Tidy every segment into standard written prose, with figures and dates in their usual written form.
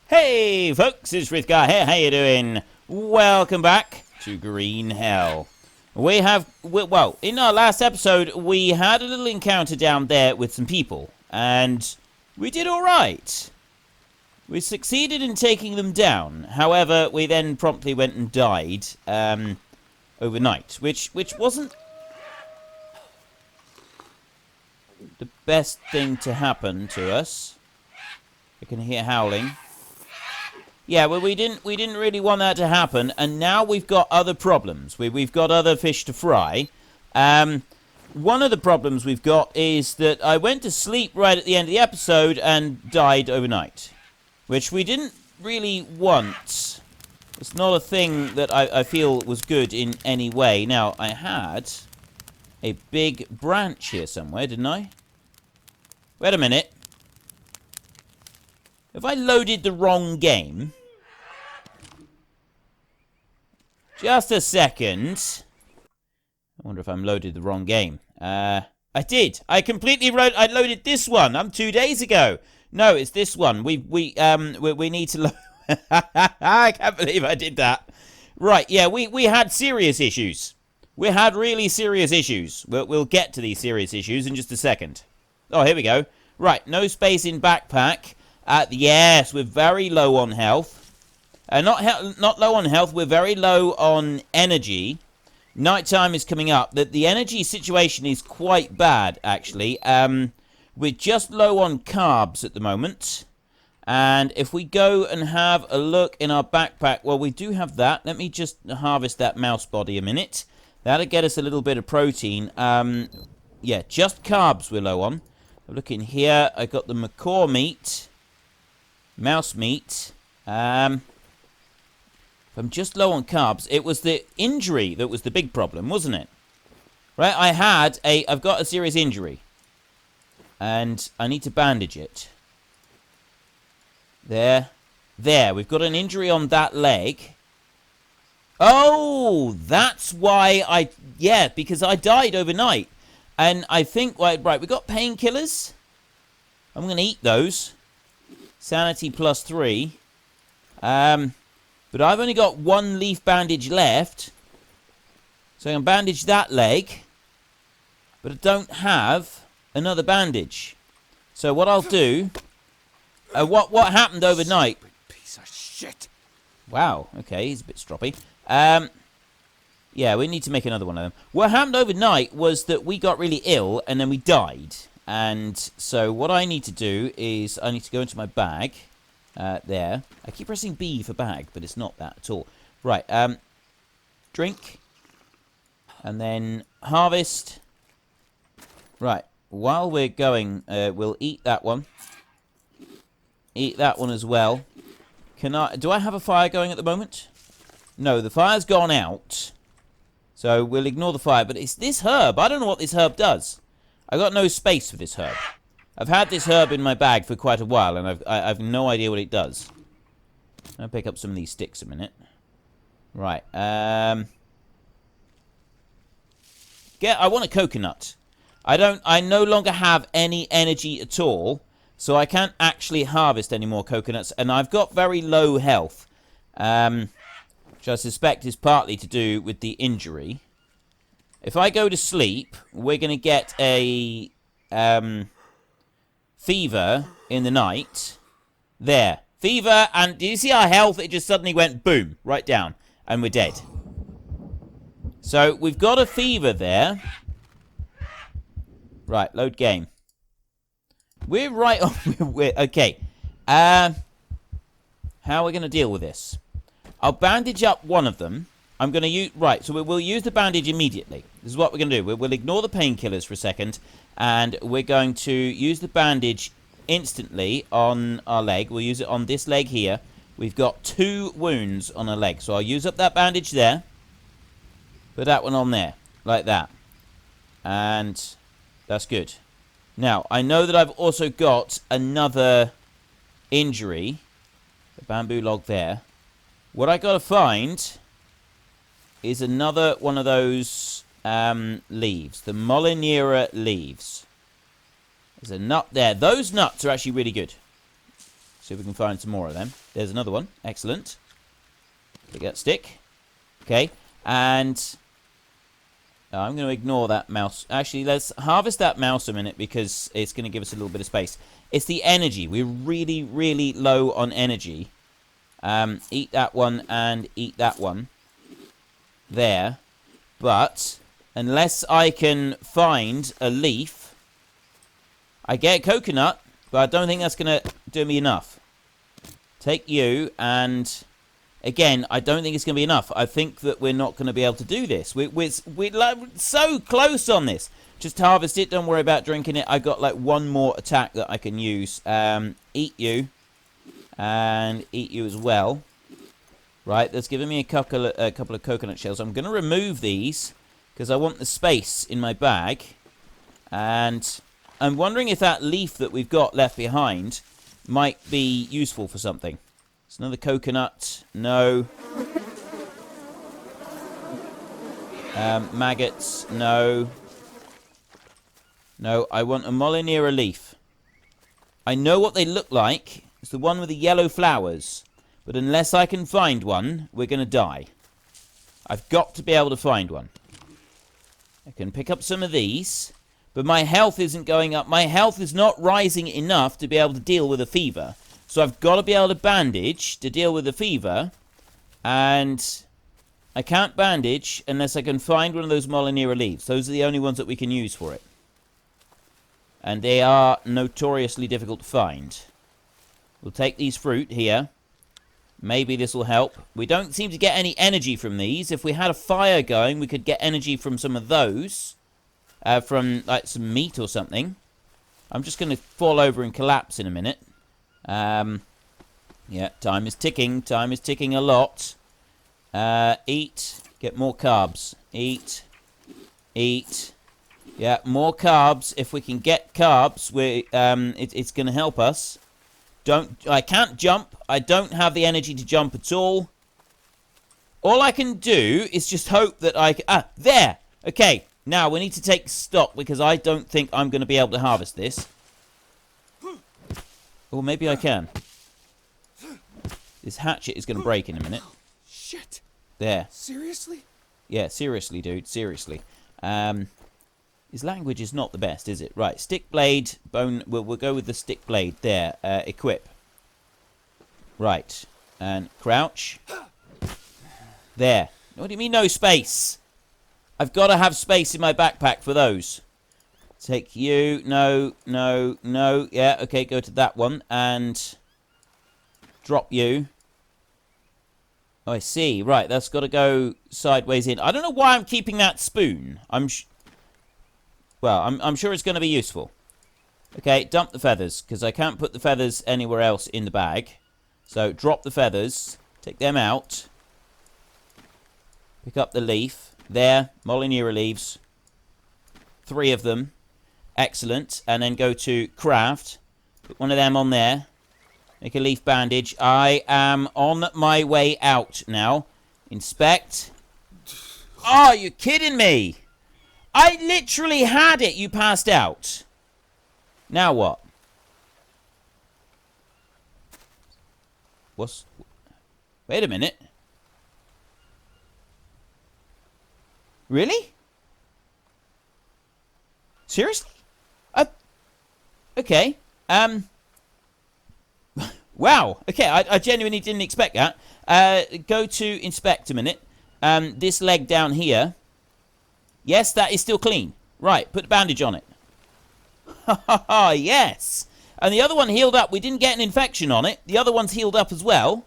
Hey folks, it's Frithgar here. How you doing? Welcome back to Green Hell. In our last episode, we had a little encounter down there with some people, and we did alright. We succeeded in taking them down. However, we then promptly went and died overnight, which wasn't the best thing to happen to us. I can hear howling. Yeah, well, we didn't really want that to happen, and now we've got other problems. We've got other fish to fry. One of the problems we've got is that I went to sleep right at the end of the episode and died overnight, which we didn't really want. It's not a thing that I feel was good in any way. Now, I had a big branch here somewhere, didn't I? Wait a minute. Have I loaded the wrong game? Just a second. I wonder if I'm loaded the wrong game. I did. I loaded this one. 2 days ago. No, it's this one. We need to load. I can't believe I did that. Right, yeah, we had serious issues. We had really serious issues. We'll get to these serious issues in just a second. Oh, here we go. Right, no space in backpack. Yes, we're very low on health. Not low on health, we're very low on energy. Nighttime is coming up. The energy situation is quite bad, actually. We're just low on carbs at the moment. And if we go and have a look in our backpack, well, we do have that. Let me just harvest that mouse body a minute. That'll get us a little bit of protein. Yeah, just carbs we're low on. Look in here. I got the macaw meat. Mouse meat. I'm just low on carbs. It was the injury that was the big problem, wasn't it? Right, I've got a serious injury. And I need to bandage it. There, we've got an injury on that leg. Oh, that's why because I died overnight. And I think, right, we got painkillers. I'm going to eat those. Sanity +3. But I've only got one leaf bandage left. So I can bandage that leg. But I don't have another bandage. So what I'll do... what happened overnight... Piece of shit. Wow, okay, he's a bit stroppy. Yeah, we need to make another one of them. What happened overnight was that we got really ill and then we died. And so what I need to do is I need to go into my bag. There. I keep pressing B for bag, but it's not that at all. Right, drink. And then harvest. Right, while we're going, we'll eat that one. Eat that one as well. Do I have a fire going at the moment? No, the fire's gone out. So we'll ignore the fire. But it's this herb. I don't know what this herb does. I got no space for this herb. I've had this herb in my bag for quite a while, and I've no idea what it does. I'll pick up some of these sticks a minute. Right. I want a coconut. I no longer have any energy at all. So I can't actually harvest any more coconuts. And I've got very low health. Which I suspect is partly to do with the injury. If I go to sleep, we're going to get a fever in the night. There. Fever, and do you see our health? It just suddenly went boom, right down. And we're dead. So we've got a fever there. Right, load game. We're right on. Okay. How are we going to deal with this? I'll bandage up one of them. I'm going to use... Right, so we'll use the bandage immediately. This is what we're going to do. We'll ignore the painkillers for a second. And we're going to use the bandage instantly on our leg. We'll use it on this leg here. We've got 2 wounds on our leg. So I'll use up that bandage there. Put that one on there. Like that. And that's good. Now, I know that I've also got another injury. A bamboo log there. What I got to find is another one of those leaves. The Molinera leaves. There's a nut there. Those nuts are actually really good. See if we can find some more of them. There's another one. Excellent. Take that stick. Okay. And I'm going to ignore that mouse. Actually, let's harvest that mouse a minute because it's going to give us a little bit of space. It's the energy. We're really, really low on energy. Eat that one and eat that one. There. But unless I can find a leaf, I get a coconut, but I don't think that's going to do me enough. Take you, and again, I don't think it's going to be enough. I think that we're not going to be able to do this. We're so close on this. Just harvest it. Don't worry about drinking it. I've got like one more attack that I can use. Eat you. And eat you as well. Right, that's giving me a couple of coconut shells. I'm going to remove these because I want the space in my bag. And I'm wondering if that leaf that we've got left behind might be useful for something. It's another coconut. No. Maggots. No. No, I want a Molinera leaf. I know what they look like. It's the one with the yellow flowers. But unless I can find one, we're going to die. I've got to be able to find one. I can pick up some of these. But my health isn't going up. My health is not rising enough to be able to deal with a fever. So I've got to be able to bandage to deal with the fever. And I can't bandage unless I can find one of those Molinera leaves. Those are the only ones that we can use for it. And they are notoriously difficult to find. We'll take these fruit here. Maybe this will help. We don't seem to get any energy from these. If we had a fire going, we could get energy from some of those. From, like, some meat or something. I'm just going to fall over and collapse in a minute. Yeah, time is ticking. Time is ticking a lot. Eat. Get more carbs. Eat. Eat. Yeah, more carbs. If we can get carbs, it's going to help us. I can't jump. I don't have the energy to jump at all. All I can do is just hope that I can... Ah, there! Okay, now we need to take stock because I don't think I'm going to be able to harvest this. Or maybe I can. This hatchet is going to break in a minute. Shit. There. Seriously? Yeah, seriously, dude. Seriously. His language is not the best, is it? Right, stick blade, bone... We'll go with the stick blade. There, equip. Right, and crouch. There. What do you mean no space? I've got to have space in my backpack for those. Take you. No, no, no. Yeah, okay, go to that one. And drop you. Oh, I see. Right, that's got to go sideways in. I don't know why I'm keeping that spoon. I'm sure it's going to be useful. Okay, dump the feathers, because I can't put the feathers anywhere else in the bag. So, drop the feathers. Take them out. Pick up the leaf. There, Molinera leaves. 3 of them. Excellent. And then go to craft. Put one of them on there. Make a leaf bandage. I am on my way out now. Inspect. Oh, you're kidding me! I literally had it. You passed out. Now what? Wait a minute. Really? Seriously? Okay. Wow. Okay, I genuinely didn't expect that. Go to inspect a minute. This leg down here. Yes, that is still clean. Right, put the bandage on it. Ha ha ha, yes. And the other one healed up. We didn't get an infection on it. The other one's healed up as well.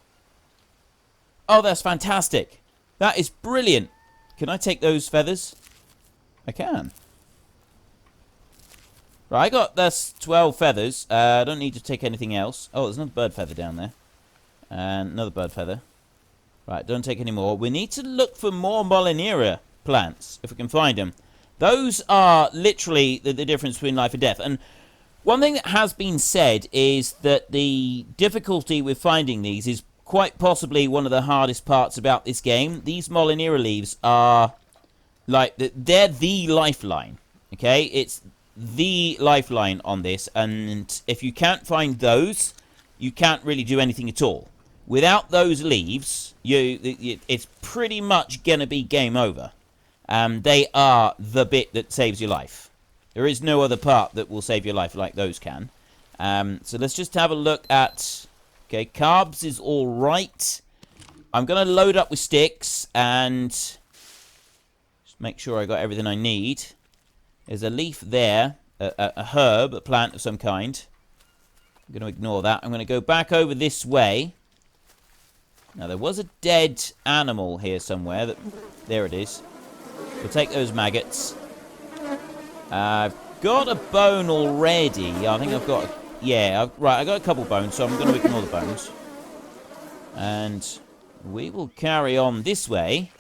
Oh, that's fantastic. That is brilliant. Can I take those feathers? I can. Right, that's 12 feathers. I don't need to take anything else. Oh, there's another bird feather down there. And another bird feather. Right, don't take any more. We need to look for more Molinera plants, if we can find them. Those are literally the difference between life and death. And one thing that has been said is that the difficulty with finding these is quite possibly one of the hardest parts about this game. These Molinera leaves are like, they're the lifeline. Okay, it's the lifeline on this, and if you can't find those, you can't really do anything at all. Without those leaves, it's pretty much going to be game over. They are the bit that saves your life. There is no other part that will save your life like those can. So let's just have a look at... Okay, carbs is all right. I'm going to load up with sticks and just make sure I got everything I need. There's a leaf there, a herb, a plant of some kind. I'm going to ignore that. I'm going to go back over this way. Now, there was a dead animal here somewhere. There it is. We'll take those maggots. I've got a bone already. I think I've got... right, I got a couple bones, so I'm going to ignore the bones. And we will carry on this way.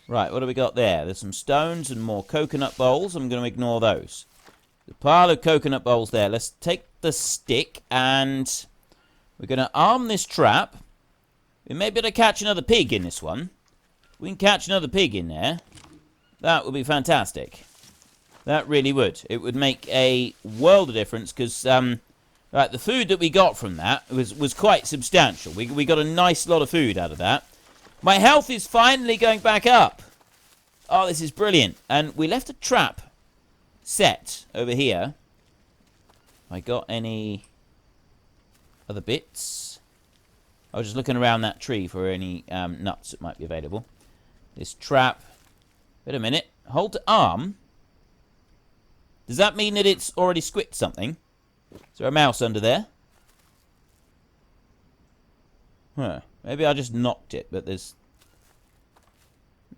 Right, what do we got there? There's some stones and more coconut bowls. I'm going to ignore those. The pile of coconut bowls there. Let's take the stick and we're going to arm this trap. We may be able to catch another pig in this one. We can catch another pig in there. That would be fantastic. That really would. It would make a world of difference because right, the food that we got from that was quite substantial. We got a nice lot of food out of that. My health is finally going back up. Oh, this is brilliant. And we left a trap set over here. I got any other bits? I was just looking around that tree for any nuts that might be available. This trap. Wait a minute. Hold to arm. Does that mean that it's already squipped something? Is there a mouse under there? Huh. Maybe I just knocked it, but there's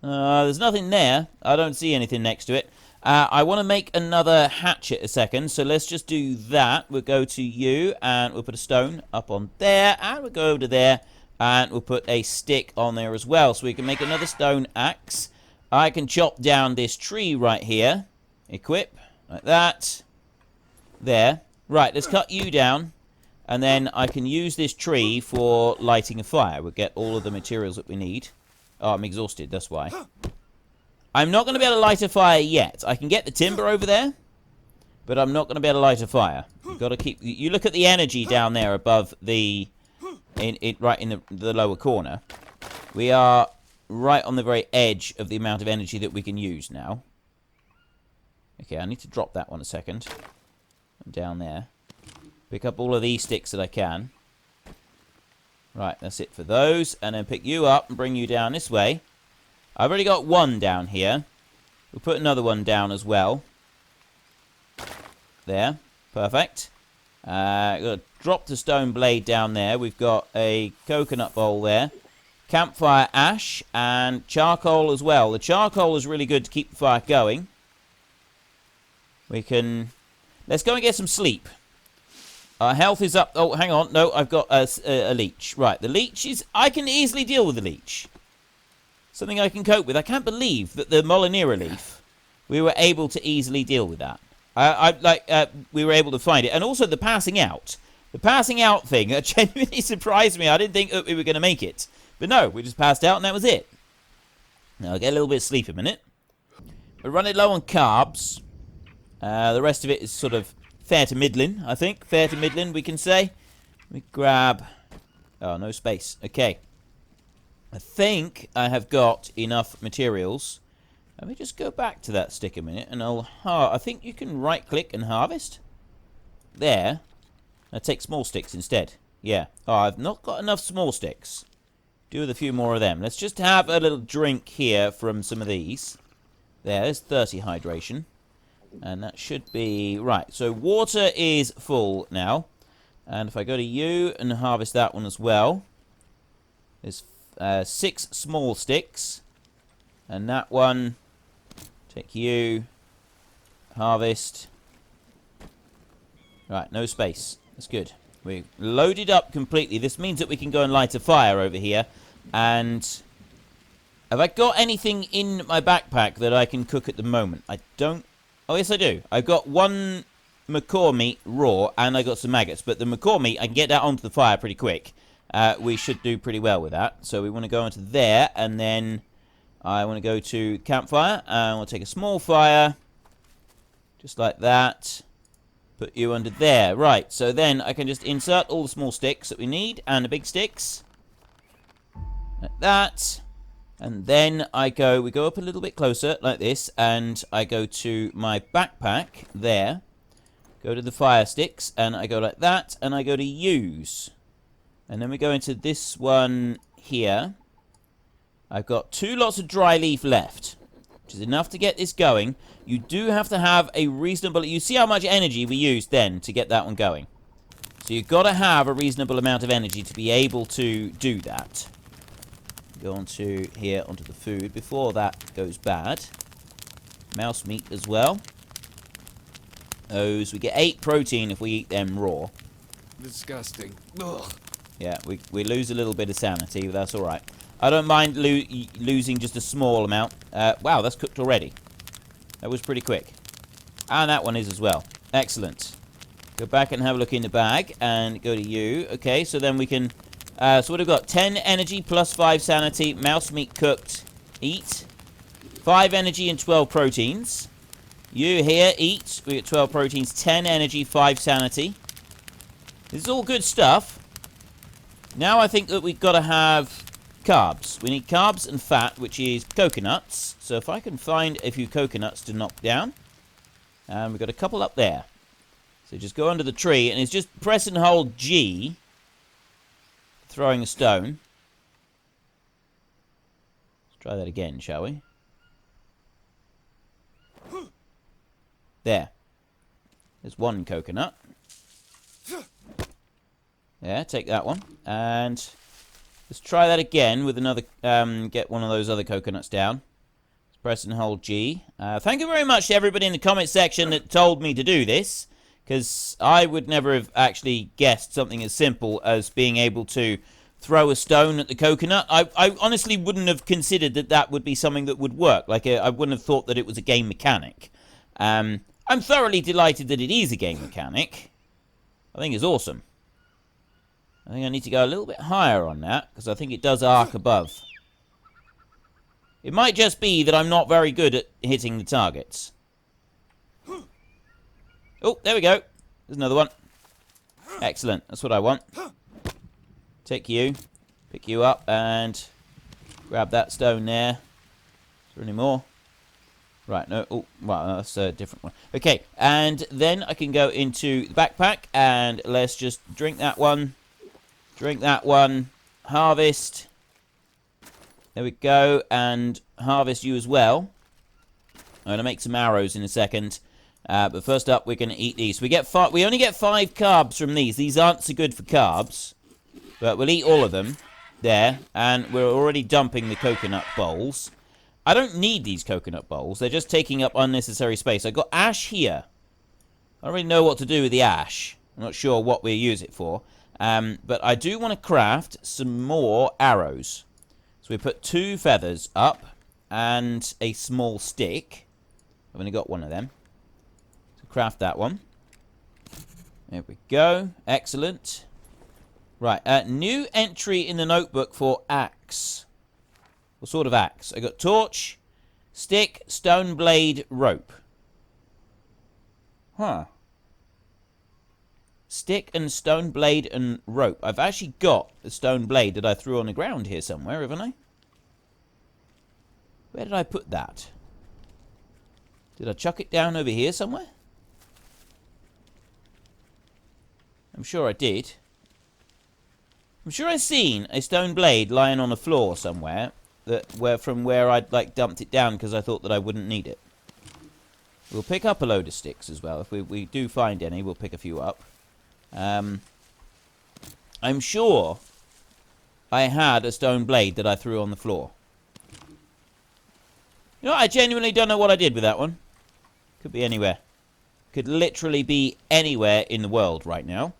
nothing there. I don't see anything next to it. I want to make another hatchet a second, so let's just do that. We'll go to you, and we'll put a stone up on there, and we'll go over to there, and we'll put a stick on there as well, so we can make another stone axe. I can chop down this tree right here. Equip, like that. There. Right, let's cut you down. And then I can use this tree for lighting a fire. We'll get all of the materials that we need. Oh, I'm exhausted, that's why. I'm not going to be able to light a fire yet. I can get the timber over there, but I'm not going to be able to light a fire. You've got to keep... You look at the energy down there above the... right in the lower corner. We are right on the very edge of the amount of energy that we can use now. Okay, I need to drop that one a second. Down there. Pick up all of these sticks that I can. Right, that's it for those. And then pick you up and bring you down this way. I've already got one down here. We'll put another one down as well. There. Perfect. Got to drop the stone blade down there. We've got a coconut bowl there. Campfire ash and charcoal as well. The charcoal is really good to keep the fire going. We can... Let's go and get some sleep. Our health is up. Oh, hang on. No, I've got a leech. Right, the leech is... I can easily deal with the leech. Something I can cope with. I can't believe that the Molinera leaf, we were able to easily deal with that. We were able to find it. And also the passing out. The passing out thing genuinely surprised me. I didn't think that we were going to make it. But no, we just passed out and that was it. Now, I'll get a little bit of sleep a minute. We're running low on carbs. The rest of it is sort of fair to middling, I think. Fair to middling, we can say. Let me grab... Oh, no space. Okay. I think I have got enough materials. Let me just go back to that stick a minute, and I think you can right-click and harvest. There. Now take small sticks instead. Yeah. Oh, I've not got enough small sticks. Do with a few more of them. Let's just have a little drink here from some of these. There's 30 hydration. And that should be... Right, so water is full now. And if I go to you and harvest that one as well. There's 6 small sticks. And that one... Take you. Harvest. Right, no space. That's good. We've loaded up completely. This means that we can go and light a fire over here. And... Have I got anything in my backpack that I can cook at the moment? I don't... Oh, yes, I do. I've got 1 macaw meat raw, and I got some maggots. But the macaw meat, I can get that onto the fire pretty quick. We should do pretty well with that. So we want to go into there, and then I want to go to campfire. And we'll take a small fire, just like that. Put you under there. Right, so then I can just insert all the small sticks that we need and the big sticks. Like that. And then we go up a little bit closer, like this, and I go to my backpack there. Go to the fire sticks, and I go like that, and I go to use. And then we go into this one here. I've got 2 lots of dry leaf left, which is enough to get this going. You do have to have a reasonable... You see how much energy we used then to get that one going. So you've got to have a reasonable amount of energy to be able to do that. Go onto here, onto the food, before that goes bad. Mouse meat as well. Those, we get 8 protein if we eat them raw. Disgusting. Ugh. Yeah, we lose a little bit of sanity, but that's alright. I don't mind losing just a small amount. Wow, that's cooked already. That was pretty quick. And that one is as well. Excellent. Go back and have a look in the bag, and go to you. Okay, so then we can... so what have we got? 10 energy plus 5 sanity. Mouse meat cooked. Eat. 5 energy and 12 proteins. You here, eat. We get 12 proteins, 10 energy, 5 sanity. This is all good stuff. Now I think that we've got to have carbs. We need carbs and fat, which is coconuts. So if I can find a few coconuts to knock down. And we've got a couple up there. So just go under the tree, and it's just press and hold G. Throwing a stone. Let's try that again, shall we? There. There's 1 coconut. Yeah, take that one. And let's try that again with another... get one of those other coconuts down. Let's press and hold G. Thank you very much to everybody in the comment section that told me to do this. Because I would never have actually guessed something as simple as being able to throw a stone at the coconut. I honestly wouldn't have considered that that would be something that would work. Like, I wouldn't have thought that it was a game mechanic. I'm thoroughly delighted that it is a game mechanic. I think it's awesome. I think I need to go a little bit higher on that, because I think it does arc above. It might just be that I'm not very good at hitting the targets. Oh, there we go. There's another one. Excellent. That's what I want. Take you. Pick you up and grab that stone there. Is there any more? Right, no. Oh, well, that's a different one. Okay, and then I can go into the backpack and let's just drink that one. Drink that one. Harvest. There we go. And harvest you as well. I'm going to make some arrows in a second. But first up, we're going to eat these. We only get 5 carbs from these. These aren't so good for carbs. But we'll eat all of them. There. And we're already dumping the coconut bowls. I don't need these coconut bowls. They're just taking up unnecessary space. I've got ash here. I don't really know what to do with the ash. I'm not sure what we'll use it for. But I do want to craft some more arrows. So we put 2 feathers up and a small stick. I've only got 1 of them. So craft that one. There we go. Excellent. Right. New entry in the notebook for axe. What sort of axe? I got torch, stick, stone blade, rope. Huh. Stick and stone blade and rope. I've actually got the stone blade that I threw on the ground here somewhere, haven't I? Where did I put that? Did I chuck it down over here somewhere? I'm sure I did. I'm sure I've seen a stone blade lying on the floor somewhere. From where I'd like dumped it down because I thought that I wouldn't need it. We'll pick up a load of sticks as well. If we do find any, we'll pick a few up. I'm sure I had a stone blade that I threw on the floor. You know, I genuinely don't know what I did with that one. Could be anywhere. Could literally be anywhere in the world right now.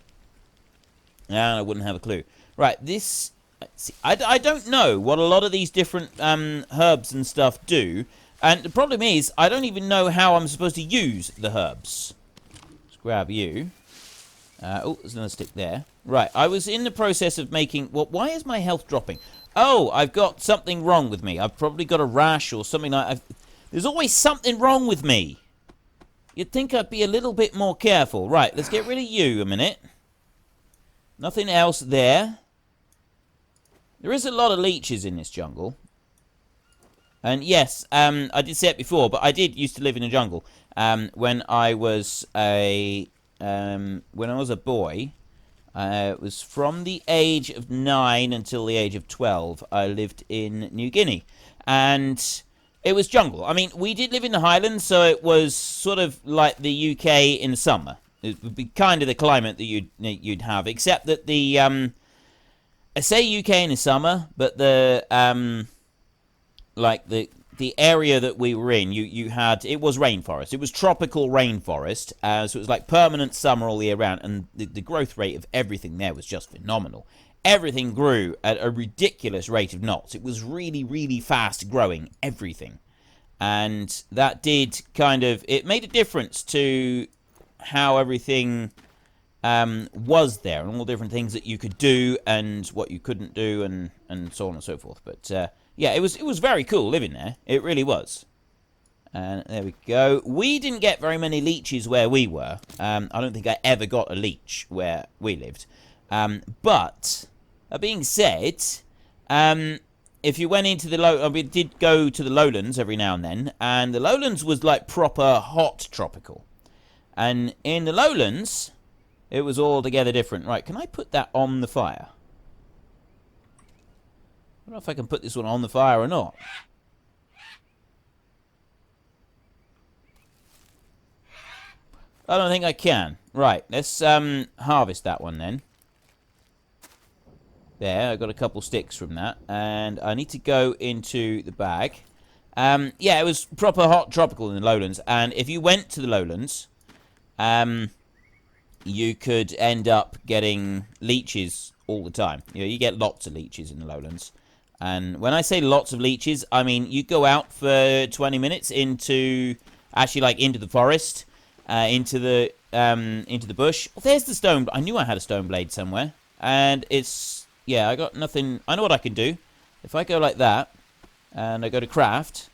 And I wouldn't have a clue. Right, this... See, I don't know what a lot of these different herbs and stuff do. And the problem is, I don't even know how I'm supposed to use the herbs. Let's grab you. Oh, there's another stick there. Right, I was in the process of making... Well, why is my health dropping? Oh, I've got something wrong with me. I've probably got a rash or something like that. There's always something wrong with me. you'd think I'd be a little bit more careful. Right, let's get rid of you a minute. Nothing else there. There is a lot of leeches in this jungle. And yes, I did say it before, but I did used to live in a jungle. When I was a boy, it was from the age of 9 until the age of 12. I lived in New Guinea, and it was jungle. I mean, we did live in the Highlands, so it was sort of like the UK in the summer. It would be kind of the climate that you'd have, except that the I say UK in the summer, but the like the area that we were in, you had, it was rainforest. It was tropical rainforest, so it was like permanent summer all year round, and the growth rate of everything there was just phenomenal. Everything grew at a ridiculous rate of knots. It was really, really fast growing, everything. And that did kind of, it made a difference to how everything was there, and all the different things that you could do and what you couldn't do, and so on and so forth. But yeah, it was very cool living there. It really was. And there we go. We didn't get very many leeches where we were. I don't think I ever got a leech where we lived. But that being said, if you went into the we did go to the lowlands every now and the lowlands was like proper hot tropical. And in the lowlands, it was altogether different. Right, can I put that on the fire? I don't know if I can put this one on the fire or not. I don't think I can. Right, let's harvest that one then. There, I got a couple sticks from that. And I need to go into the bag. Yeah, it was proper hot tropical in the lowlands. And if you went to the lowlands, you could end up getting leeches all the time. You know, you get lots of leeches in the lowlands. And when I say lots of leeches, I mean you go out for 20 minutes into, actually like into the forest, into the bush. Oh, there's the stone. I knew I had a stone blade somewhere. And it's, yeah, I got nothing. I know what I can do. If I go like that, and I go to craft,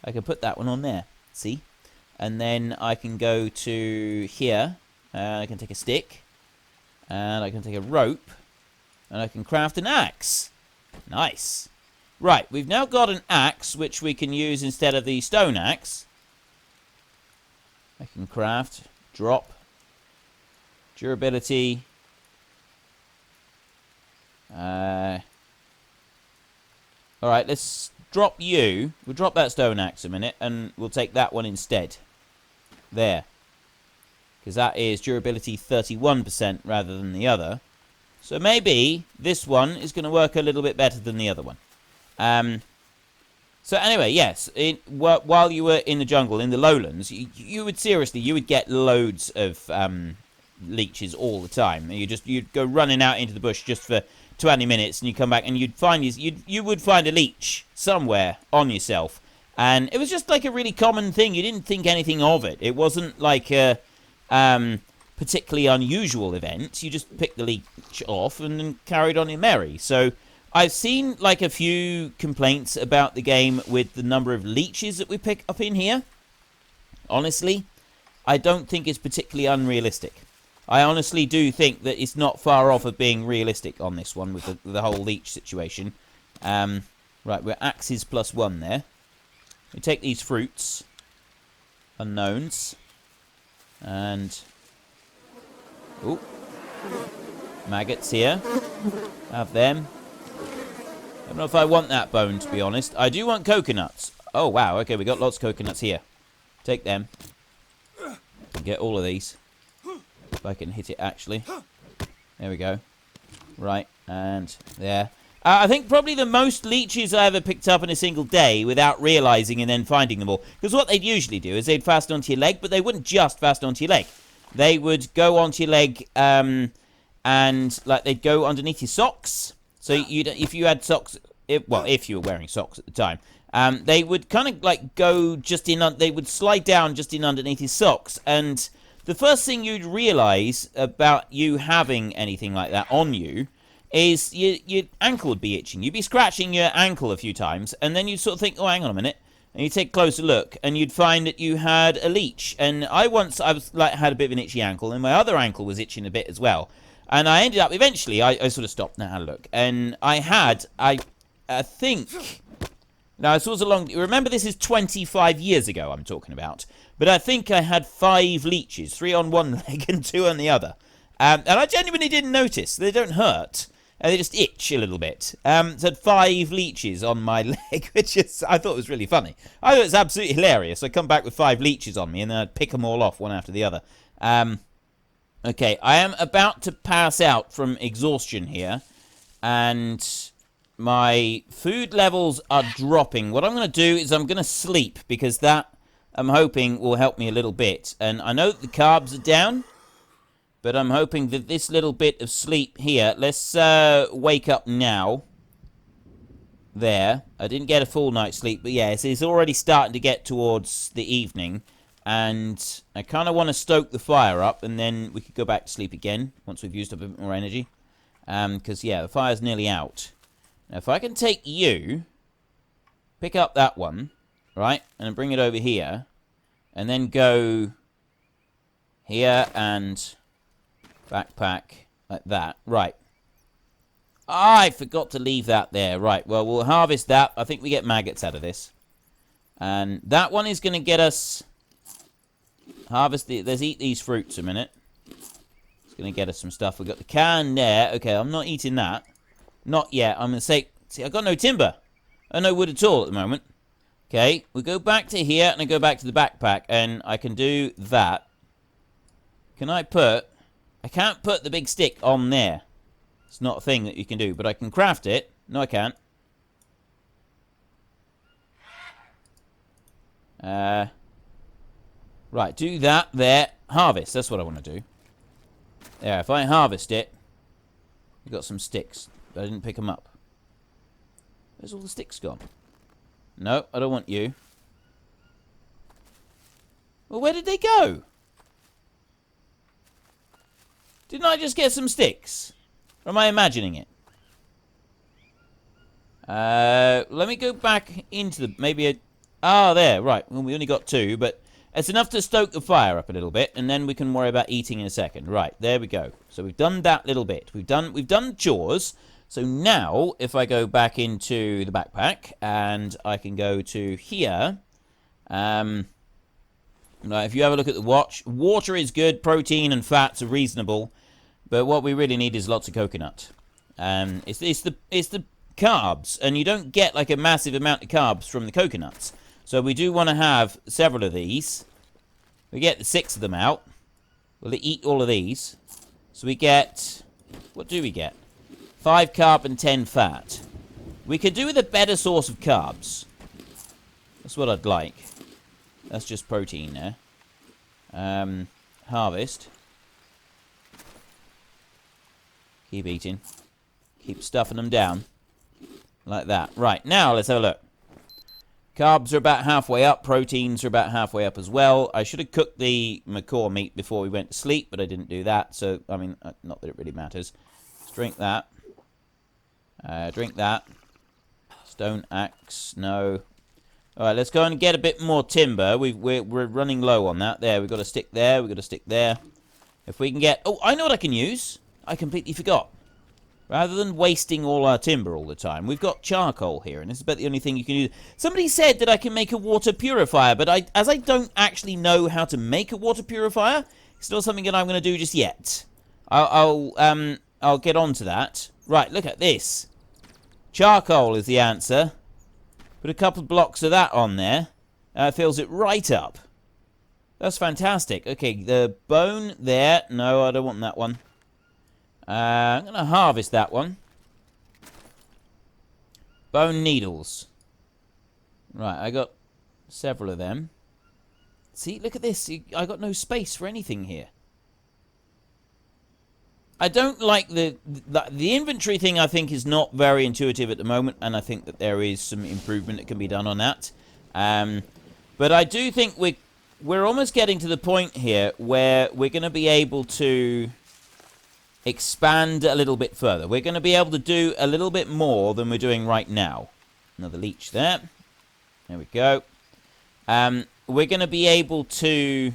I can put that one on there. See? And then I can go to here, and I can take a stick, and I can take a rope, and I can craft an axe. Nice. Right, we've now got an axe, which we can use instead of the stone axe. I can craft, drop, durability. Alright, let's drop you. We'll drop that stone axe a minute, and we'll take that one instead. There. Because that is durability 31% rather than the other. So maybe this one is going to work a little bit better than the other one. So anyway, yes, while you were in the jungle, in the lowlands, you would get loads of leeches all the time. You'd go running out into the bush just for 20 minutes, and you come back, and you would find a leech somewhere on yourself. And it was just like a really common thing. You didn't think anything of it. It wasn't like a particularly unusual event. You just picked the leech off and then carried on your merry. So I've seen like a few complaints about the game with the number of leeches that we pick up in here. Honestly, I don't think it's particularly unrealistic. I honestly do think that it's not far off of being realistic on this one with the whole leech situation. Right, we're axes +1 there. We take these fruits, unknowns, and ooh, maggots here. Have them. I don't know if I want that bone, to be honest. I do want coconuts. Oh wow, okay, we got lots of coconuts here. Take them. Get all of these. If I can hit it, actually. There we go. Right, and there. I think probably the most leeches I ever picked up in a single day without realising and then finding them all. Because what they'd usually do is they'd fasten onto your leg, but they wouldn't just fasten onto your leg. They would go onto your leg, and like they'd go underneath your socks. So if you had socks, if you were wearing socks at the time, they would kind of like go just in. They would slide down just in underneath your socks, and the first thing you'd realise about you having anything like that on you is your ankle would be itching. You'd be scratching your ankle a few times, and then you'd sort of think, oh, hang on a minute. and you take a closer look, and you'd find that you had a leech. And I was like had a bit of an itchy ankle, and my other ankle was itching a bit as well. And I ended up eventually I sort of stopped and had a look, and I think. Now, this was a long... Remember, this is 25 years ago I'm talking about. But I think I had 5 leeches. 3 on one leg and 2 on the other. And I genuinely didn't notice. They don't hurt. They just itch a little bit. So I had 5 leeches on my leg, which I thought was really funny. I thought it was absolutely hilarious. I'd come back with 5 leeches on me, and then I'd pick them all off one after the other. Okay, I am about to pass out from exhaustion here. And... my food levels are dropping. What I'm going to do is I'm going to sleep, because that, I'm hoping, will help me a little bit. And I know that the carbs are down, but I'm hoping that this little bit of sleep here... Let's wake up now. There. I didn't get a full night's sleep, but yeah, it's already starting to get towards the evening. And I kind of want to stoke the fire up, and then we could go back to sleep again once we've used up a bit more energy. Because, yeah, the fire's nearly out. Now, if I can take you, pick up that one, right, and bring it over here, and then go here and backpack like that. Right. I forgot to leave that there. Right, well, we'll harvest that. I think we get maggots out of this. And that one is going to get us... Let's eat these fruits a minute. It's going to get us some stuff. We've got the can there. Okay, I'm not eating that. Not yet. I'm going to say... See, I've got no timber. I no wood at all at the moment. Okay, we go back to here, and I go back to the backpack, and I can do that. Can I put... I can't put the big stick on there. It's not a thing that you can do, but I can craft it. No, I can't. Right, do that there. Harvest, that's what I want to do. There, if I harvest it... We've got some sticks. But I didn't pick them up. Where's all the sticks gone? No, I don't want you. Well, where did they go? Didn't I just get some sticks? Or am I imagining it? Let me go back into the... Maybe there, right. Well, we only got 2, but... It's enough to stoke the fire up a little bit, and then we can worry about eating in a second. Right, there we go. So we've done that little bit. We've done chores. So now, if I go back into the backpack, and I can go to here, if you have a look at the watch, water is good, protein and fats are reasonable, but what we really need is lots of coconut. It's the carbs, and you don't get like a massive amount of carbs from the coconuts. So we do want to have several of these. We get the 6 of them out. We'll eat all of these. So we get... What do we get? 5 carb and 10 fat. We could do with a better source of carbs. That's what I'd like. That's just protein there. Harvest. Keep eating. Keep stuffing them down. Like that. Right, now let's have a look. Carbs are about halfway up. Proteins are about halfway up as well. I should have cooked the macaw meat before we went to sleep, but I didn't do that. So, I mean, not that it really matters. Let's drink that. Drink that. Stone axe. No. Alright, let's go and get a bit more timber. We're running low on that. There, we've got a stick there. We've got a stick there. If we can get... Oh, I know what I can use. I completely forgot. Rather than wasting all our timber all the time, we've got charcoal here, and this is about the only thing you can use. Somebody said that I can make a water purifier, but as I don't actually know how to make a water purifier, it's not something that I'm going to do just yet. I'll get on to that. Right, look at this. Charcoal is the answer. Put a couple of blocks of that on there. Fills it right up. That's fantastic. Okay, the bone there. No, I don't want that one. I'm going to harvest that one. Bone needles. Right, I got several of them. See, look at this. I got no space for anything here. I don't like the inventory thing. I think is not very intuitive at the moment, and I think that there is some improvement that can be done on that. But I do think we're almost getting to the point here where we're going to be able to expand a little bit further. We're going to be able to do a little bit more than we're doing right now. Another leech there. There we go. we're going to be able to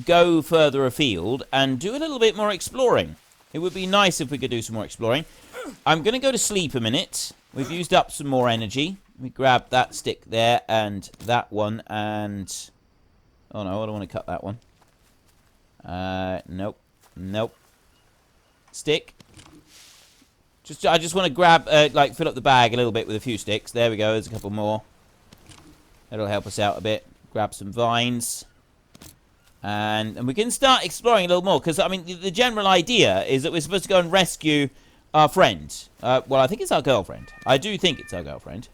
go further afield and do a little bit more exploring. It would be nice if we could do some more exploring. I'm going to go to sleep a minute. We've used up some more energy. Let me grab that stick there and that one and... Oh no, I don't want to cut that one. Nope. Nope. Stick. I just want to grab, like, fill up the bag a little bit with a few sticks. There we go, there's a couple more. That'll help us out a bit. Grab some vines. And we can start exploring a little more. Because, I mean, the general idea is that we're supposed to go and rescue our friend. Well, I think it's our girlfriend. I do think it's our girlfriend.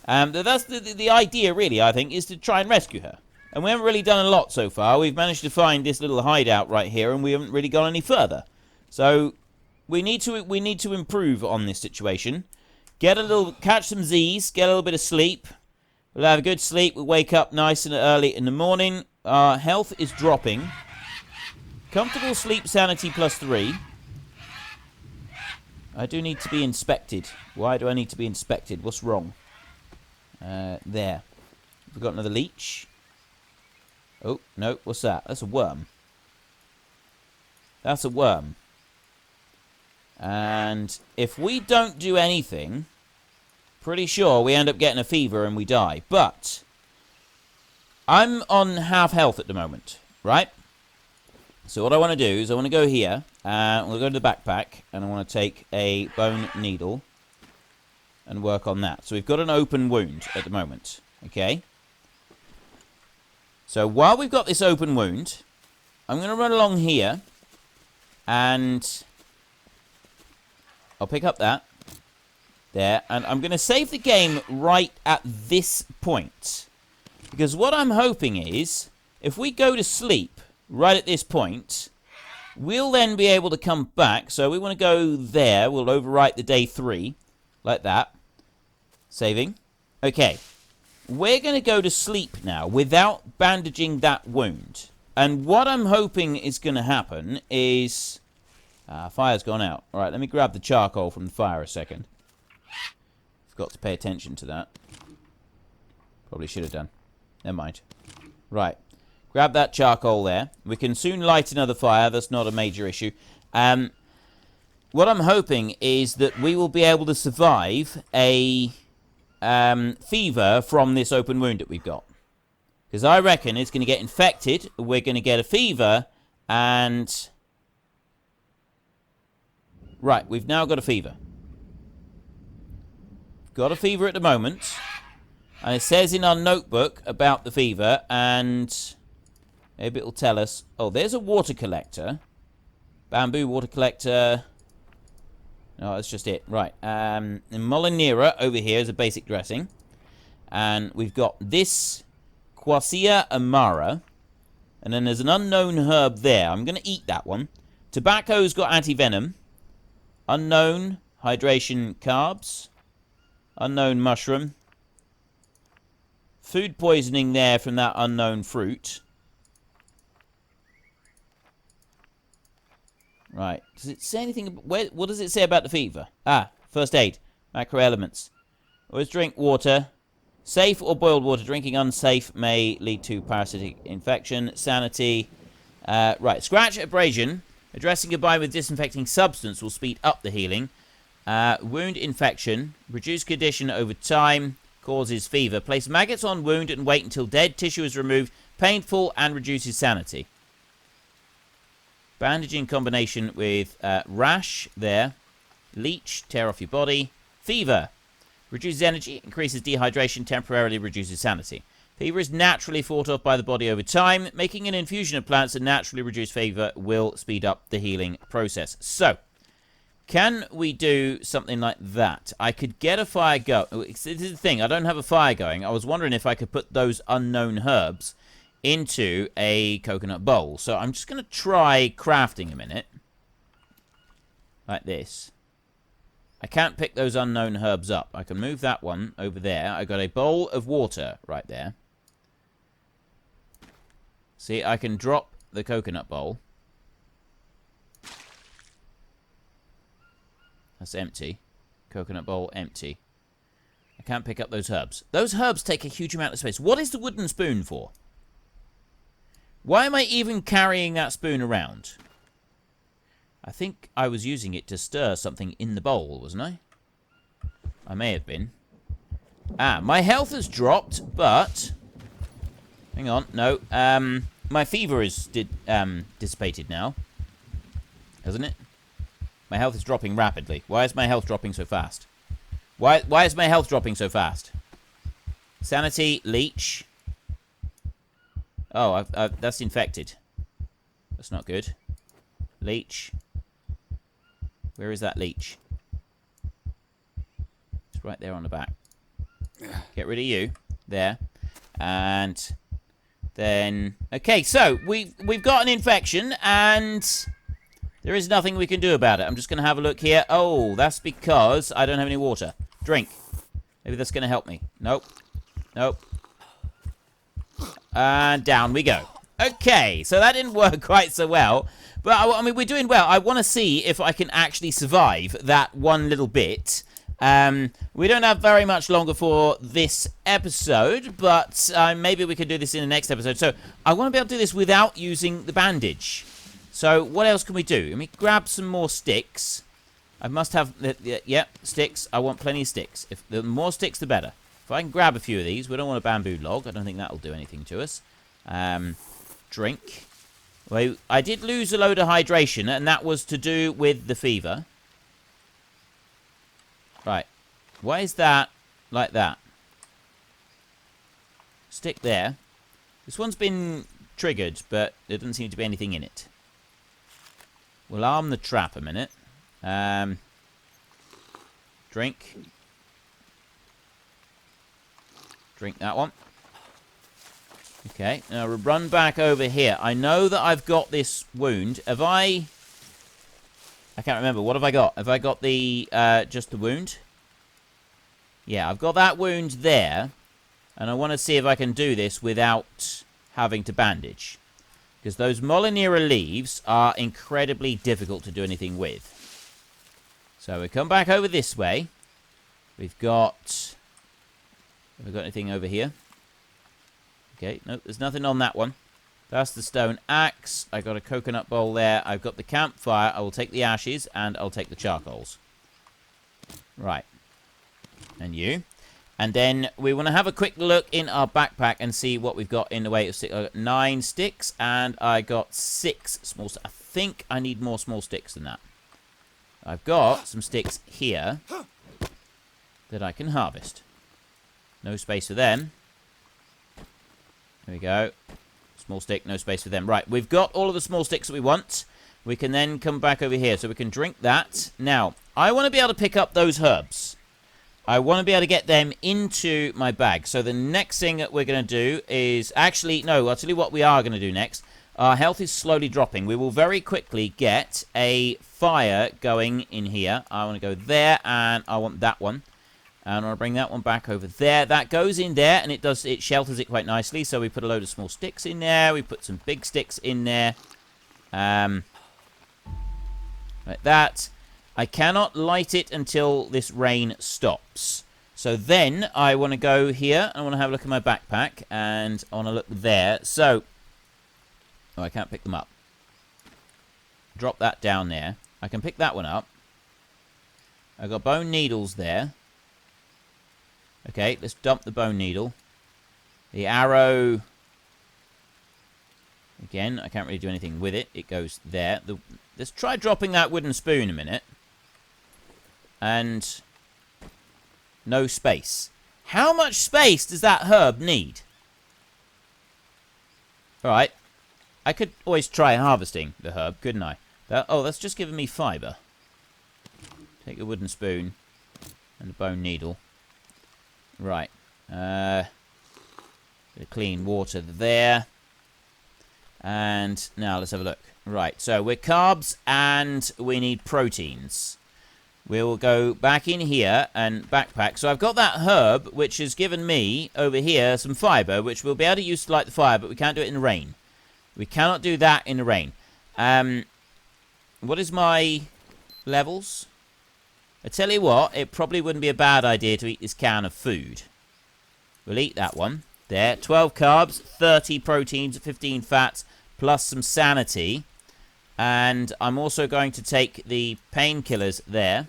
That's the idea, really, I think, is to try and rescue her. And we haven't really done a lot so far. We've managed to find this little hideout right here, and we haven't really gone any further. So, we need to improve on this situation. Catch some Z's, get a little bit of sleep. We'll have a good sleep. We'll wake up nice and early in the morning. Our health is dropping. Comfortable sleep sanity +3. I do need to be inspected. Why do I need to be inspected? What's wrong? There. We've got another leech. Oh, no. What's that? That's a worm. That's a worm. And if we don't do anything, pretty sure we end up getting a fever and we die. But I'm on half health at the moment, right? So what I want to do is I want to go here. We'll go to the backpack. And I want to take a bone needle and work on that. So we've got an open wound at the moment. Okay? So while we've got this open wound, I'm going to run along here. And I'll pick up that. There. And I'm going to save the game right at this point. Because what I'm hoping is, if we go to sleep right at this point, we'll then be able to come back. So we want to go there. We'll overwrite the day 3. Like that. Saving. Okay. We're going to go to sleep now without bandaging that wound. And what I'm hoping is going to happen is... fire's gone out. Alright, let me grab the charcoal from the fire a second. Forgot to pay attention to that. Probably should have done. Never mind. Right. Grab that charcoal there. We can soon light another fire. That's not a major issue. What I'm hoping is that we will be able to survive a fever from this open wound that we've got. Because I reckon it's going to get infected. We're going to get a fever. And... Right, we've now got a fever. We've got a fever at the moment. And it says in our notebook about the fever. And maybe it'll tell us. Oh, there's a water collector. Bamboo water collector. No, that's just it. Right. Molinera over here is a basic dressing. And we've got this Quassia amara. And then there's an unknown herb there. I'm going to eat that one. Tobacco's got anti-venom. Unknown hydration carbs. Unknown mushroom. Food poisoning there from that unknown fruit. Right. Does it say anything? What does it say about the fever? First aid. Macroelements. Always drink water. Safe or boiled water. Drinking unsafe may lead to parasitic infection. Sanity. Right. Scratch abrasion. Addressing goodbye with disinfecting substance will speed up the healing. Wound infection. Reduce condition over time. Causes fever. Place maggots on wound and wait until dead tissue is removed. Painful and reduces sanity. Bandage in combination with rash there. Leech. Tear off your body. Fever. Reduces energy. Increases dehydration. Temporarily reduces sanity. Fever is naturally fought off by the body over time. Making an infusion of plants that naturally reduce fever will speed up the healing process. So, can we do something like that? I could get a fire going. This is the thing. I don't have a fire going. I was wondering if I could put those unknown herbs into a coconut bowl. So I'm just going to try crafting a minute. Like this. I can't pick those unknown herbs up. I can move that one over there. I got a bowl of water right there. See, I can drop the coconut bowl. That's empty. Coconut bowl empty. I can't pick up those herbs. Those herbs take a huge amount of space. What is the wooden spoon for? Why am I even carrying that spoon around? I think I was using it to stir something in the bowl, wasn't I? I may have been. Ah, my health has dropped, but... Hang on, no. My fever is dissipated now. Hasn't it? My health is dropping rapidly. Why is my health dropping so fast? Why is my health dropping so fast? Sanity, leech. Oh, that's infected. That's not good. Leech. Where is that leech? It's right there on the back. Get rid of you. There. And then... Okay, so we've got an infection, and there is nothing we can do about it. I'm just going to have a look here. Oh, that's because I don't have any water. Drink. Maybe that's going to help me. Nope. Nope. And down we go. Okay, so that didn't work quite so well. But, I mean, we're doing well. I want to see if I can actually survive that one little bit. We don't have very much longer for this episode, but maybe we can do this in the next episode. So, I want to be able to do this without using the bandage. So, what else can we do? Let me grab some more sticks. I must have... yeah, sticks. I want plenty of sticks. If the more sticks, the better. If I can grab a few of these. We don't want a bamboo log. I don't think that'll do anything to us. Drink. Well, I did lose a load of hydration, and that was to do with the fever. Right. Why is that like that? Stick there. This one's been triggered, but there doesn't seem to be anything in it. We'll arm the trap a minute. Drink. Drink that one. Okay, now we'll run back over here. I know that I've got this wound. Have I can't remember. What have I got? Have I got the, just the wound? Yeah, I've got that wound there. And I want to see if I can do this without having to bandage. Because those Molinera leaves are incredibly difficult to do anything with. So we come back over this way. We've got... Have we got anything over here? Okay, nope, there's nothing on that one. That's the stone axe. I got a coconut bowl there. I've got the campfire. I will take the ashes, and I'll take the charcoals. Right. And you. And then we want to have a quick look in our backpack and see what we've got in the way of sticks. I got 9 sticks, and I got 6 small sticks. I think I need more small sticks than that. I've got some sticks here that I can harvest. No space for them. There we go. Small stick, no space for them. Right, we've got all of the small sticks that we want. We can then come back over here, so we can drink that. Now, I want to be able to pick up those herbs. I want to be able to get them into my bag. So the next thing that we're going to do is... Actually, no, I'll tell you what we are going to do next. Our health is slowly dropping. We will very quickly get a fire going in here. I want to go there, and I want that one. And I'll bring that one back over there. That goes in there, and it shelters it quite nicely. So we put a load of small sticks in there. We put some big sticks in there. Like that. I cannot light it until this rain stops. So then I want to go here. I want to have a look at my backpack, and I want to look there. So, oh, I can't pick them up. Drop that down there. I can pick that one up. I've got bone needles there. Okay, let's dump the bone needle. The arrow... Again, I can't really do anything with it. It goes there. Let's try dropping that wooden spoon a minute. And... no space. How much space does that herb need? Alright. I could always try harvesting the herb, couldn't I? Oh, that's just giving me fibre. Take a wooden spoon and a bone needle. Right. Bit of clean water there. And now let's have a look. Right, so we're carbs and we need proteins. We'll go back in here and backpack. So I've got that herb, which has given me, over here, some fibre, which we'll be able to use to light the fire, but we can't do it in the rain. We cannot do that in the rain. What is my levels? I tell you what, it probably wouldn't be a bad idea to eat this can of food. We'll eat that one. There, 12 carbs, 30 proteins, 15 fats, plus some sanity. And I'm also going to take the painkillers there.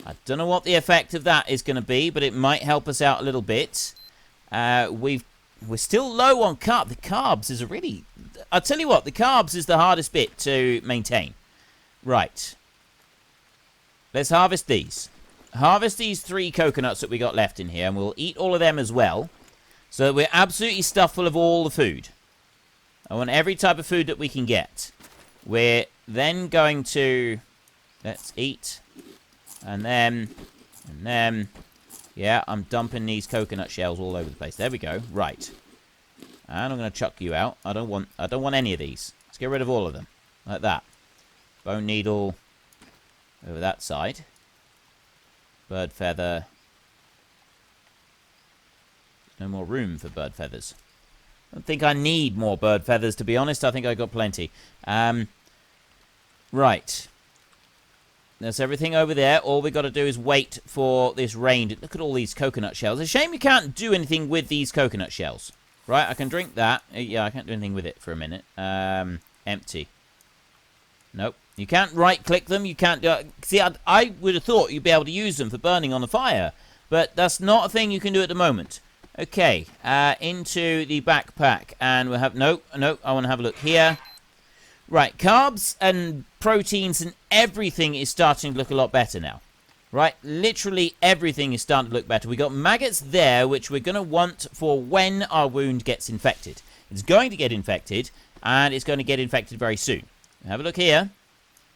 I don't know what the effect of that is going to be, but it might help us out a little bit. We're still low on carb. The carbs is a really... I'll tell you what, the carbs is the hardest bit to maintain. Right. Let's harvest these. Harvest these 3 coconuts that we got left in here, and we'll eat all of them as well. So that we're absolutely stuffed full of all the food. I want every type of food that we can get. We're then going to... Let's eat. And then... Yeah, I'm dumping these coconut shells all over the place. There we go. Right. And I'm going to chuck you out. I don't want any of these. Let's get rid of all of them. Like that. Bone needle over that side. Bird feather. No more room for bird feathers. I don't think I need more bird feathers, to be honest. I think I got plenty. Right. That's everything over there. All we got to do is wait for this rain. Look at all these coconut shells. It's a shame you can't do anything with these coconut shells. Right, I can drink that. Yeah, I can't do anything with it for a minute. Empty. Nope. You can't right-click them. You can't do... See, I would have thought you'd be able to use them for burning on the fire. But that's not a thing you can do at the moment. Okay, into the backpack. And we'll have... Nope, I want to have a look here. Right, carbs and proteins and everything is starting to look a lot better now. Right, literally everything is starting to look better. We got maggots there, which we're going to want for when our wound gets infected. It's going to get infected, and it's going to get infected very soon. Have a look here.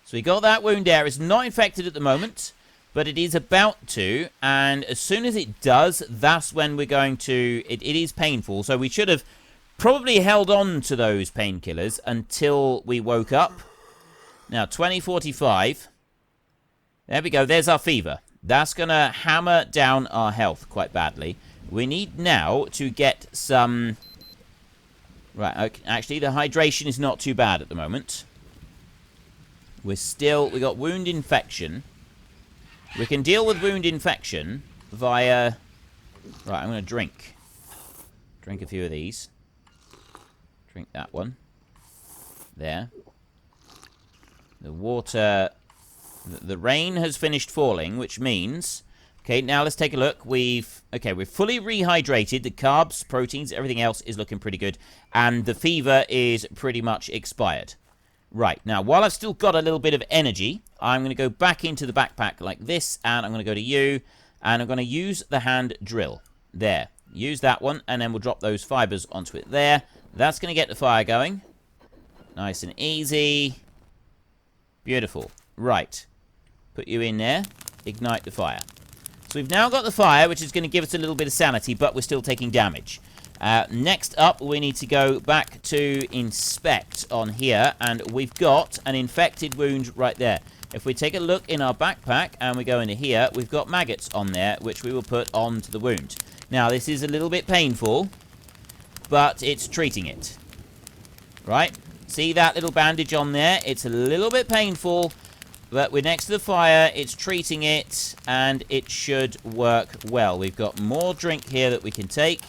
So we got that wound there. It's not infected at the moment, but it is about to. And as soon as it does, that's when we're going to... It is painful, so we should have probably held on to those painkillers until we woke up. Now, 2045. There we go. There's our fever. That's going to hammer down our health quite badly. We need now to get some... Right, okay. Actually, the hydration is not too bad at the moment. We got wound infection. We can deal with wound infection via... Right, I'm going to drink. Drink a few of these. Drink that one. There. The water... The rain has finished falling, which means... Okay, now let's take a look. We're fully rehydrated. The carbs, proteins, everything else is looking pretty good. And the fever is pretty much expired. Right, now, while I've still got a little bit of energy, I'm going to go back into the backpack like this, and I'm going to go to you, and I'm going to use the hand drill. There. Use that one, and then we'll drop those fibers onto it there. That's going to get the fire going. Nice and easy. Beautiful. Right. Put you in there. Ignite the fire. So we've now got the fire, which is going to give us a little bit of sanity, but we're still taking damage. Next up, we need to go back to inspect on here, and we've got an infected wound right there. If we take a look in our backpack and we go into here, we've got maggots on there, which we will put onto the wound. Now, this is a little bit painful, but it's treating it. Right? See that little bandage on there? It's a little bit painful, but we're next to the fire, it's treating it, and it should work well. We've got more drink here that we can take.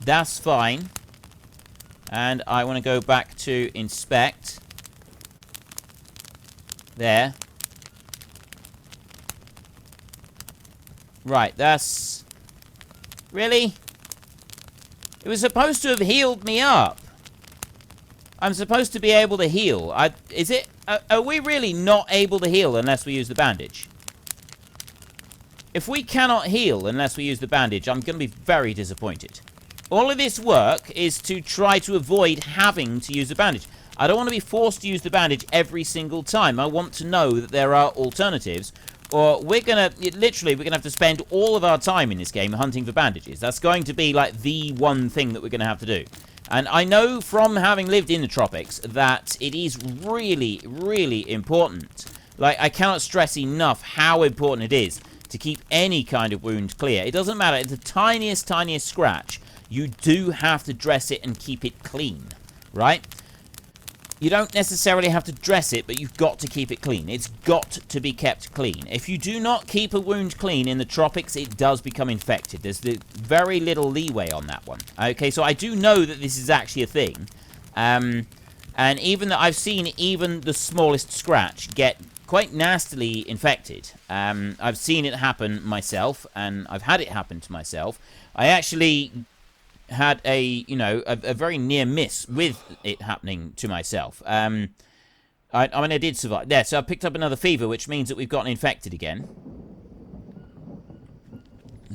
That's fine. And I want to go back to inspect. There. Right, that's... Really? It was supposed to have healed me up. I'm supposed to be able to heal. Is it... Are we really not able to heal unless we use the bandage? If we cannot heal unless we use the bandage, I'm going to be very disappointed. All of this work is to try to avoid having to use the bandage. I don't want to be forced to use the bandage every single time. I want to know that there are alternatives. Or we're going to... Literally, we're going to have to spend all of our time in this game hunting for bandages. That's going to be, like, the one thing that we're going to have to do. And I know from having lived in the tropics that it is really, really important. Like, I cannot stress enough how important it is to keep any kind of wound clear. It doesn't matter. It's the tiniest, tiniest scratch. You do have to dress it and keep it clean. Right? You don't necessarily have to dress it, but you've got to keep it clean. It's got to be kept clean. If you do not keep a wound clean in the tropics, it does become infected. There's very little leeway on that one. Okay, so I do know that this is actually a thing. And even that I've seen even the smallest scratch get quite nastily infected. I've seen it happen myself, and I've had it happen to myself. I actually had a very near miss with it happening to myself. I mean, I did survive. There, so I picked up another fever, which means that we've gotten infected again.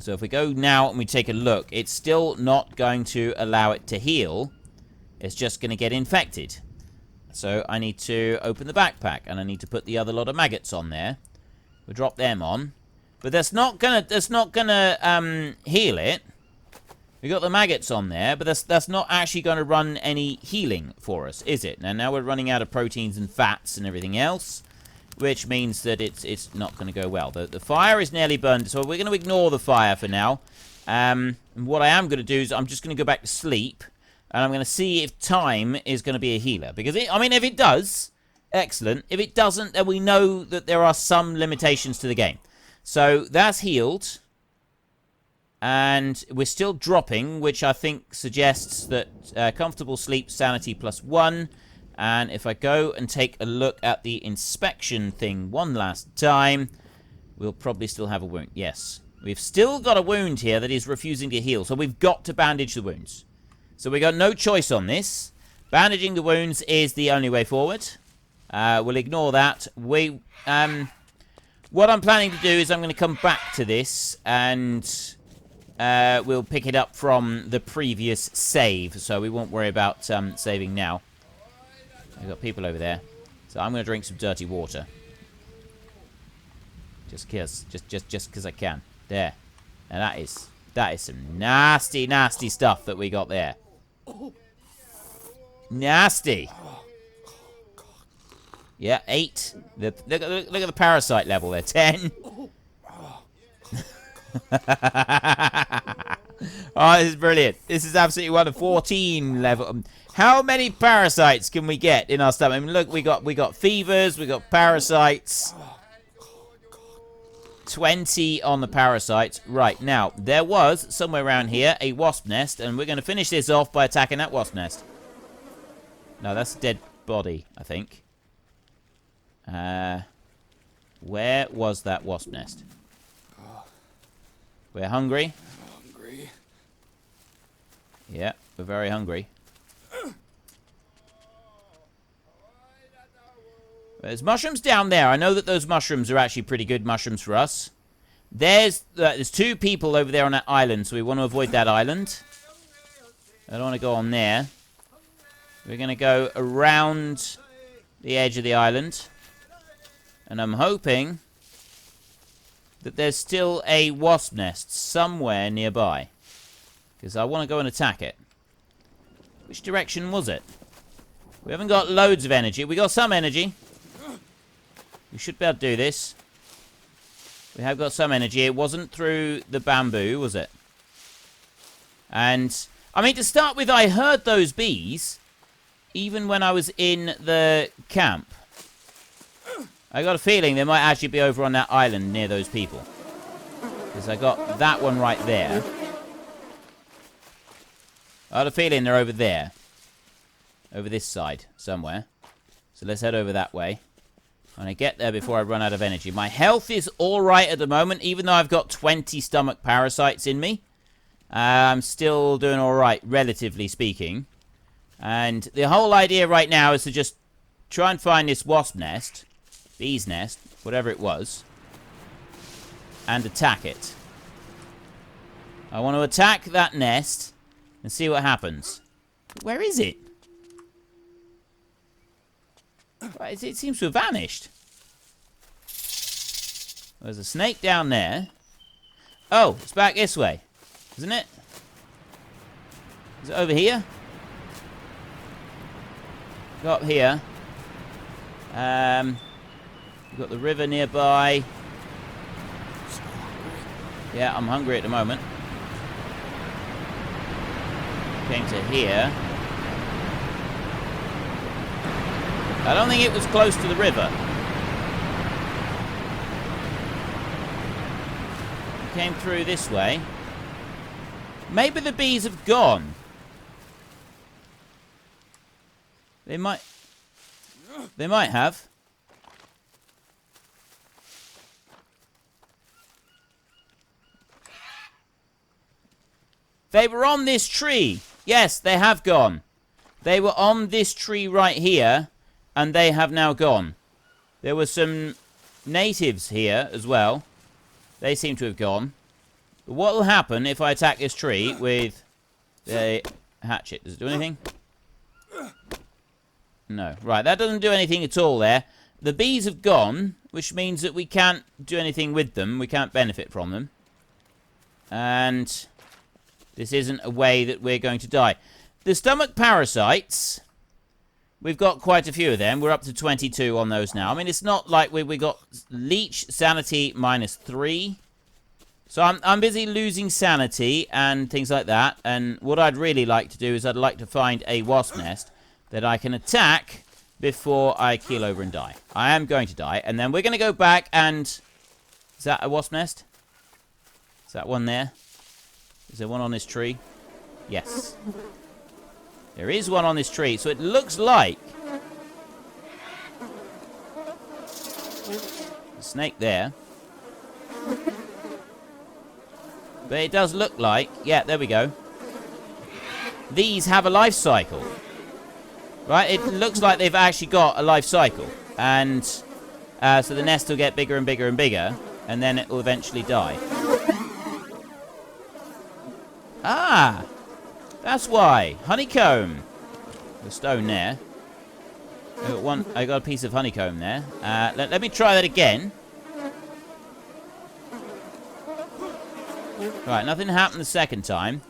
So if we go now and we take a look, it's still not going to allow it to heal. It's just going to get infected. So I need to open the backpack, and I need to put the other lot of maggots on there. We'll drop them on. But that's not gonna heal it. We got the maggots on there, but that's not actually going to run any healing for us, is it? Now we're running out of proteins and fats and everything else, which means that it's not going to go well. The fire is nearly burned, so we're going to ignore the fire for now. And what I am going to do is I'm just going to go back to sleep, and I'm going to see if time is going to be a healer. Because, if it does, excellent. If it doesn't, then we know that there are some limitations to the game. So that's healed. And we're still dropping, which I think suggests that comfortable sleep, sanity +1. And if I go and take a look at the inspection thing one last time, we'll probably still have a wound. Yes. We've still got a wound here that is refusing to heal. So we've got to bandage the wounds. So we got no choice on this. Bandaging the wounds is the only way forward. We'll ignore that. What I'm planning to do is I'm going to come back to this and we'll pick it up from the previous save, so we won't worry about saving now. We've got people over there, so I'm going to drink some dirty water, just because I can. There, and that is some nasty stuff that we got there. Nasty. Yeah, 8. Look at the parasite level there. 10. Oh, this is brilliant. This is absolutely wonderful. 14 level. How many parasites can we get in our stomach? I mean, look, we got fevers, we got parasites. 20 on the parasites. Right, now, there was, somewhere around here, a wasp nest, and we're going to finish this off by attacking that wasp nest. No, that's a dead body, I think. Where was that wasp nest? We're hungry. Hungry. Yeah, we're very hungry. There's mushrooms down there. I know that those mushrooms are actually pretty good mushrooms for us. There's 2 people over there on that island, so we want to avoid that island. I don't want to go on there. We're going to go around the edge of the island. And I'm hoping that there's still a wasp nest somewhere nearby. Because I want to go and attack it. Which direction was it? We haven't got loads of energy. We got some energy. We should be able to do this. We have got some energy. It wasn't through the bamboo, was it? And, I mean, to start with, I heard those bees even when I was in the camp. I got a feeling they might actually be over on that island near those people. Because I got that one right there. I had a feeling they're over there. Over this side, somewhere. So let's head over that way. And I get there before I run out of energy. My health is alright at the moment, even though I've got 20 stomach parasites in me. I'm still doing alright, relatively speaking. And the whole idea right now is to just try and find this wasp nest. Bee's nest, whatever it was. And attack it. I want to attack that nest and see what happens. Where is it? It seems to have vanished. There's a snake down there. Oh, it's back this way. Isn't it? Is it over here? Go up here. We've got the river nearby. Yeah, I'm hungry at the moment. Came to here. I don't think it was close to the river. It came through this way. Maybe the bees have gone. They might have. They were on this tree. Yes, they have gone. They were on this tree right here, and they have now gone. There were some natives here as well. They seem to have gone. But what will happen if I attack this tree with the hatchet? Does it do anything? No. Right, that doesn't do anything at all there. The bees have gone, which means that we can't do anything with them. We can't benefit from them. And this isn't a way that we're going to die. The stomach parasites, we've got quite a few of them. We're up to 22 on those now. I mean, it's not like we got leech sanity -3. So I'm busy losing sanity and things like that. And what I'd really like to do is I'd like to find a wasp nest that I can attack before I keel over and die. I am going to die. And then we're going to go back and... Is that a wasp nest? Is that one there? Is there one on this tree? Yes. There is one on this tree. So it looks like... a snake there. But it does look like... Yeah, there we go. These have a life cycle. Right? It looks like they've actually got a life cycle. And so the nest will get bigger and bigger and bigger. And then it will eventually die. Ah! That's why. Honeycomb. The stone there. I got a piece of honeycomb there. Let me try that again. Right, nothing happened the second time.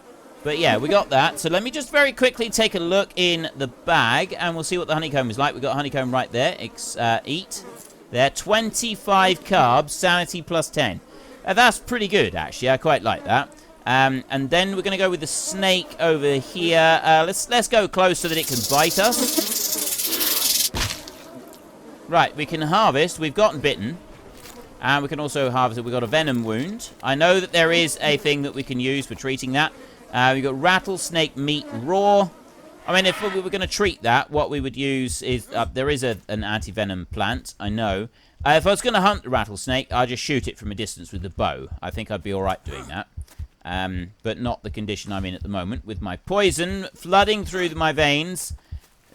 But yeah, we got that. So let me just very quickly take a look in the bag, and we'll see what the honeycomb is like. We've got honeycomb right there. Eat. There. 25 carbs, sanity +10. That's pretty good, actually. I quite like that. And then we're going to go with the snake over here. Let's go close so that it can bite us. Right, we can harvest. We've gotten bitten. And we can also harvest it. We've got a venom wound. I know that there is a thing that we can use for treating that. We've got rattlesnake meat raw. I mean, if we were going to treat that, what we would use is... there is an anti-venom plant, I know. If I was going to hunt the rattlesnake, I'd just shoot it from a distance with the bow. I think I'd be alright doing that. But not the condition I'm in at the moment, with my poison flooding through my veins.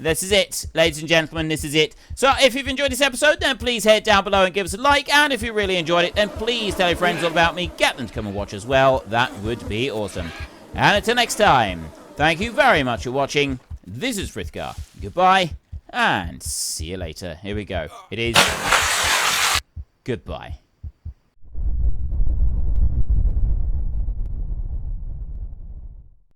This is it, ladies and gentlemen, this is it. So, if you've enjoyed this episode, then please head down below and give us a like. And if you really enjoyed it, then please tell your friends all about me. Get them to come and watch as well. That would be awesome. And until next time, thank you very much for watching. This is Frithgar. Goodbye, and see you later. Here we go. It is... goodbye.